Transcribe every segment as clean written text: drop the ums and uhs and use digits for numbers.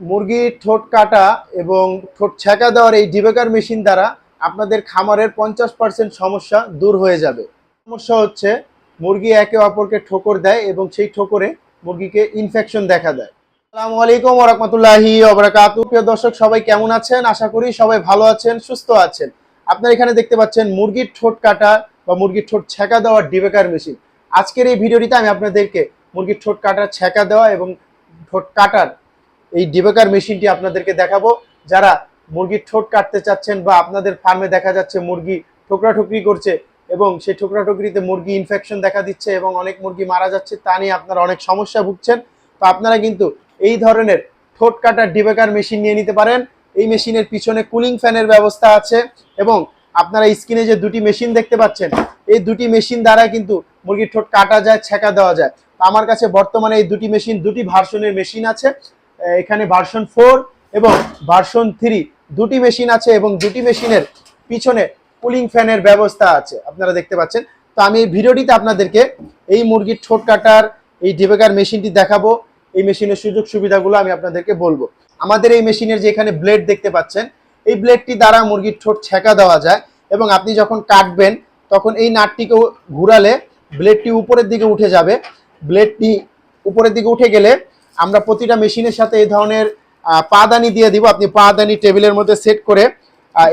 মুরগির ঠোঁট কাটা এবং ঠোঁট ছেঁকা দেওয়ার এই ডিবেকার মেশিন দ্বারা আপনাদের খামারের 50% সমস্যা দূর হয়ে যাবে। সমস্যা হচ্ছে মুরগি একে অপরকে ঠোকর দেয় এবং সেই ঠোকরে মুরগিকে ইনফেকশন দেখা দেয়। আসসালামু আলাইকুম ওয়া রাহমাতুল্লাহি ওয়া বারাকাতুহু। প্রিয় দর্শক, সবাই কেমন আছেন? আশা করি সবাই ভালো আছেন, সুস্থ আছেন। আপনারা এখানে দেখতে পাচ্ছেন মুরগির ঠোঁট কাটা বা মুরগির ঠোঁট ছেঁকা দেওয়ার ডিবেকার মেশিন। আজকের এই ভিডিওটিতে আমি আপনাদেরকে মুরগির ঠোঁট কাটা, ছেঁকা দেওয়া এবং ঠোঁট কাটার এই ডিবেকার মেশিনটি আপনাদেরকে দেখাবো। যারা মুরগির ঠোঁট কাটতে চাচ্ছেন বা আপনাদের ফার্মে দেখা যাচ্ছে মুরগি ঠোকরাঠুকরি করছে এবং সেই ঠোকরাঠুকরিতে মুরগি ইনফেকশন দেখা দিচ্ছে এবং অনেক মুরগি মারা যাচ্ছে, তা নিয়ে আপনারা অনেক সমস্যা ভুগছেন, তো আপনারা কিন্তু এই ধরনের ঠোঁট কাটার ডিবেকার মেশিন নিয়ে নিতে পারেন। এই মেশিনের পিছনে কুলিং ফ্যানের ব্যবস্থা আছে এবং আপনারা স্ক্রিনে যে দুটি মেশিন দেখতে পাচ্ছেন, এই দুটি মেশিন দ্বারা কিন্তু মুরগির ঠোঁট কাটা যায়, ছেঁকা দেওয়া যায়। তো আমার কাছে বর্তমানে এই দুটি মেশিন, দুটি ভার্সনের মেশিন আছে। এখানে ভার্সন 4 এবং ভার্সন 3 দুটি মেশিন আছে এবং দুটি মেশিনের পিছনে কুলিং ফ্যানের ব্যবস্থা আছে, আপনারা দেখতে পাচ্ছেন। তো আমি এই ভিডিওটিতে আপনাদেরকে এই মুরগির ঠোঁট কাটার এই ডিবেকার মেশিনটি দেখাবো। এই মেশিনের সুযোগ সুবিধাগুলো আমি আপনাদেরকে বলবো। আমাদের এই মেশিনের যে এখানে ব্লেড দেখতে পাচ্ছেন, এই ব্লেডটি দ্বারা মুরগির ঠোঁট ছেঁকা দেওয়া যায় এবং আপনি যখন কাটবেন তখন এই নাটটিকে ঘুরালে ব্লেডটি উপরের দিকে উঠে যাবে। ব্লেডটি উপরের দিকে উঠে গেলে আমরা প্রতিটা মেশিনের সাথে এই ধরনের পাদানি দিয়ে দিব। আপনি পাদানি টেবিলের মধ্যে সেট করে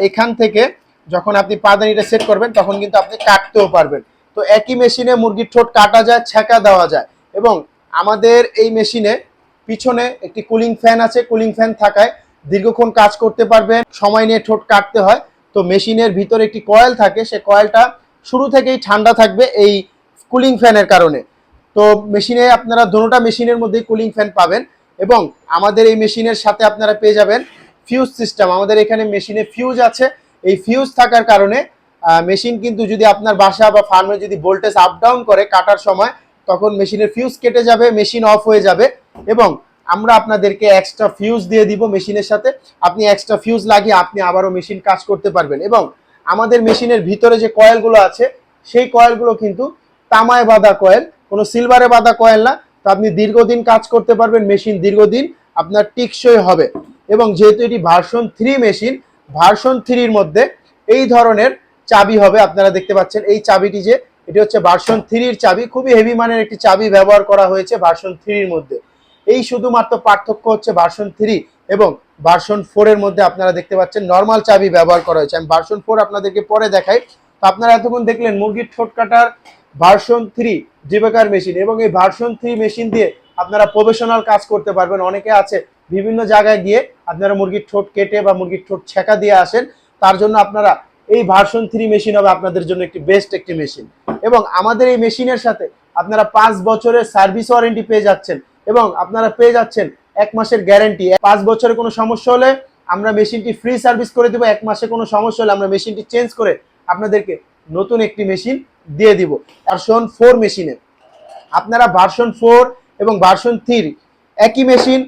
এখান থেকে যখন আপনি পাদানিটা সেট করবেন তখন কিন্তু আপনি কাটতেও পারবেন। তো একই মেশিনে মুরগির ঠোঁট কাটা যায়, ছেঁকা দেওয়া যায়। এবং আমাদের এই মেশিনে পিছনে একটি কুলিং ফ্যান আছে। কুলিং ফ্যান থাকায় দীর্ঘক্ষণ কাজ করতে পারবেন। সময় নিয়ে ঠোঁট কাটতে হয়, তো মেশিনের ভিতরে একটি কয়েল থাকে, সে কয়েলটা শুরু থেকেই ঠান্ডা থাকবে এই কুলিং ফ্যানের কারণে। তো মেশিনে আপনারা দুটোটা মেশিনের মধ্যেই কুলিং ফ্যান পাবেন এবং আমাদের এই মেশিনের সাথে আপনারা পেয়ে যাবেন ফিউজ সিস্টেম। আমাদের এখানে মেশিনে ফিউজ আছে। এই ফিউজ থাকার কারণে মেশিন কিন্তু যদি আপনার বাসা বা ফার্মে যদি ভোল্টেজ আপ ডাউন করে কাটার সময়, তখন মেশিনের ফিউজ কেটে যাবে, মেশিন অফ হয়ে যাবে এবং আমরা আপনাদেরকে এক্সট্রা ফিউজ দিয়ে দিব মেশিনের সাথে। আপনি এক্সট্রা ফিউজ লাগিয়ে আপনি আবারও মেশিন কাজ করতে পারবেন। এবং আমাদের মেশিনের ভিতরে যে কয়েলগুলো আছে, সেই কয়েলগুলো কিন্তু তামায় বাঁধা কয়েল, কোনো সিলভারে বাঁধা কয়েল না। তো আপনি দীর্ঘদিন কাজ করতে পারবেন, মেশিন দীর্ঘদিন আপনার টিকসই হবে। এবং যেহেতু এটি ভার্সন 3 মেশিন, ভার্সন 3-র মধ্যে এই ধরনের চাবি হবে। আপনারা দেখতে পাচ্ছেন এই চাবিটি, যে এটি হচ্ছে ভার্সন 3-র চাবি। খুবই হেভি মানের একটি চাবি ব্যবহার করা হয়েছে ভার্সন 3-র মধ্যে। এই শুধুমাত্র পার্থক্য হচ্ছে ভার্সন 3 এবং ভার্সন 4-এর মধ্যে আপনারা দেখতে পাচ্ছেন নর্মাল চাবি ব্যবহার করা হয়েছে। আমি ভার্সন 4 আপনাদেরকে পরে দেখাই। তো আপনারা এতক্ষণ দেখলেন মুরগির ঠোঁট কাটার ভার্সন 3 ডিবেকার মেশিন, এবং এই ভার্সন 3 মেশিন দিয়ে আপনারা প্রফেশনাল কাজ করতে পারবেন। অনেকে আছে বিভিন্ন জায়গায় গিয়ে আপনারা মুরগির ঠোঁট কেটে বা মুরগির ঠোঁট ছেঁকা দিয়ে আসেন, তার জন্য আপনারা এই ভার্সন 3 মেশিন হবে আপনাদের জন্য একটি বেস্ট একটি মেশিন। এবং আমাদের এই মেশিনের সাথে আপনারা 5 বছরের সার্ভিস ওয়ারেন্টি পেয়ে যাচ্ছেন এবং আপনারা পেয়ে যাচ্ছেন 1 মাসের গ্যারান্টি। 5 বছরে কোনো সমস্যা হলে আমরা মেশিনটি ফ্রি সার্ভিস করে দেবো। 1 মাসে কোনো সমস্যা হলে আমরা মেশিনটি চেঞ্জ করে আপনাদেরকে নতুন একটি মেশিন দিয়ে দিব। ভার্সন 4 মেশিনে আপনারা ভার্সন 4 এবং ভার্সন 3 একই মেশিন।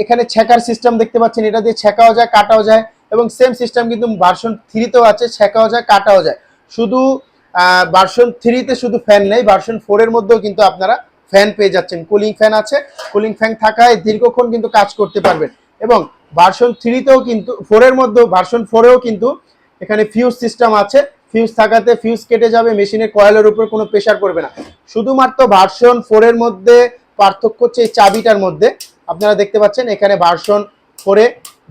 এখানে ছেঁকার সিস্টেম দেখতে পাচ্ছেন, এটা দিয়ে ছেঁকাও যায়, কাটাও যায় এবং সেম সিস্টেম কিন্তু ভার্সন 3-তেও আছে, ছেঁকাও যায়, কাটাও যায়। শুধু ভার্সন 3-তে শুধু ফ্যান নেই, ভার্সন 4-এর মধ্যেও কিন্তু আপনারা ফ্যান পেয়ে যাচ্ছেন। কুলিং ফ্যান আছে, কুলিং ফ্যান থাকায় দীর্ঘক্ষণ কিন্তু কাজ করতে পারবেন। এবং ভার্সন 3-তেও কিন্তু, 4-এর মধ্যেও, ভার্সন 4-এও কিন্তু এখানে ফিউজ সিস্টেম আছে। ফিউজ থাকাতে ফিউজ কেটে যাবে, মেশিনের কয়েলের উপর কোনো প্রেশার পড়বে না। শুধুমাত্র ভার্সন 4-এর মধ্যে পার্থক্য হচ্ছে এই চাবিটার মধ্যে। আপনারা দেখতে পাচ্ছেন এখানে ভার্সন 4-এ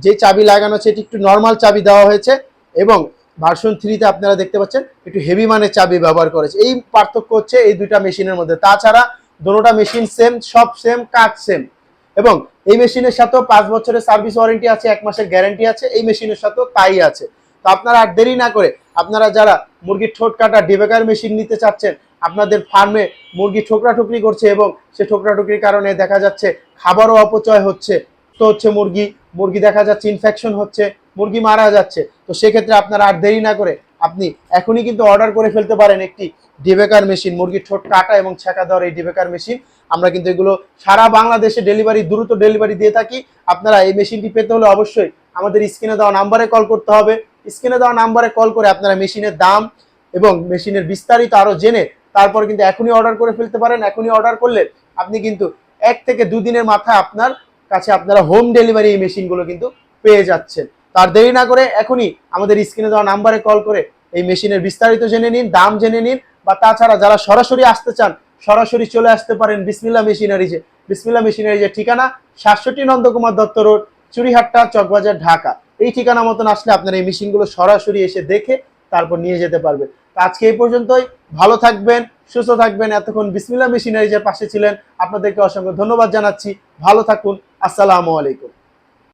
যে চাবি লাগানো আছে এটি একটু নর্মাল চাবি দেওয়া হয়েছে এবং ভার্সন 3-তে আপনারা দেখতে পাচ্ছেন একটু হেভি মানের চাবি ব্যবহার করেছে। এই পার্থক্য হচ্ছে এই দুইটা মেশিনের মধ্যে। তাছাড়া দুটোটা মেশিন সেম, সব সেম, কাজ সেম। এবং এই মেশিনের সাথেও 5 বছরের সার্ভিস ওয়ারেন্টি আছে, 1 মাসের গ্যারান্টি আছে। এই মেশিনের সাথেও তাই আছে। তো আপনারা আর দেরি না করে, আপনারা যারা মুরগির ঠোঁট কাটা ডিবেকার মেশিন নিতে চাচ্ছেন, আপনাদের ফার্মে মুরগি ঠোকরাঠুকরি করছে এবং সে ঠোকরাঠুকরির কারণে দেখা যাচ্ছে খাবারও অপচয় হচ্ছে, তো হচ্ছে মুরগি দেখা যাচ্ছে ইনফেকশন হচ্ছে, মুরগি মারা যাচ্ছে। তো সেক্ষেত্রে আপনারা আর দেরি না করে আপনি এখনই কিন্তু অর্ডার করে ফেলতে পারেন একটি ডিবেকার মেশিন, মুরগির ঠোঁট কাটা এবং ছেঁকা দেওয়ার এই ডিবেকার মেশিন। আমরা কিন্তু এগুলো সারা বাংলাদেশে ডেলিভারি, দ্রুত ডেলিভারি দিয়ে থাকি। আপনারা এই মেশিনটি পেতে হলে অবশ্যই আমাদের স্ক্রিনে দেওয়া নাম্বারে কল করতে হবে। স্ক্রিনে দেওয়া নাম্বারে কল করে আপনারা মেশিনের দাম এবং মেশিনের বিস্তারিত আরো জেনে তারপর কিন্তু এখনই অর্ডার করে ফেলতে পারেন। এখনই অর্ডার করলে আপনি কিন্তু 1 থেকে 2 দিনের মাথায় আপনার কাছে আপনারা হোম ডেলিভারি এই মেশিনগুলো কিন্তু পেয়ে যাচ্ছেন। তার দেরি না করে এখনই আমাদের স্ক্রিনে দেওয়া নাম্বারে কল করে এই মেশিনের বিস্তারিত জেনে নিন, দাম জেনে নিন, বা তাছাড়া যারা সরাসরি আসতে চান সরাসরি চলে আসতে পারেন বিসমিল্লাহ মেশিনারিজে। বিসমিল্লাহ মেশিনারিজের ঠিকানা 67 নন্দকুমার দত্ত রোড, চুরিহাট্টা, চকবাজার, ঢাকা। এই ঠিকানা মতন আসলে আপনারা এই মেশিনগুলো সরাসরি এসে দেখে তারপর নিয়ে যেতে পারবেন। আজকে এই পর্যন্তই। ভালো থাকবেন, সুস্থ থাকবেন। এতক্ষণ বিসমিল্লাহ মেশিনারিজের পাশে ছিলেন, আপনাদেরকে অসংখ্য ধন্যবাদ জানাচ্ছি। ভালো থাকুন। আসসালামু আলাইকুম।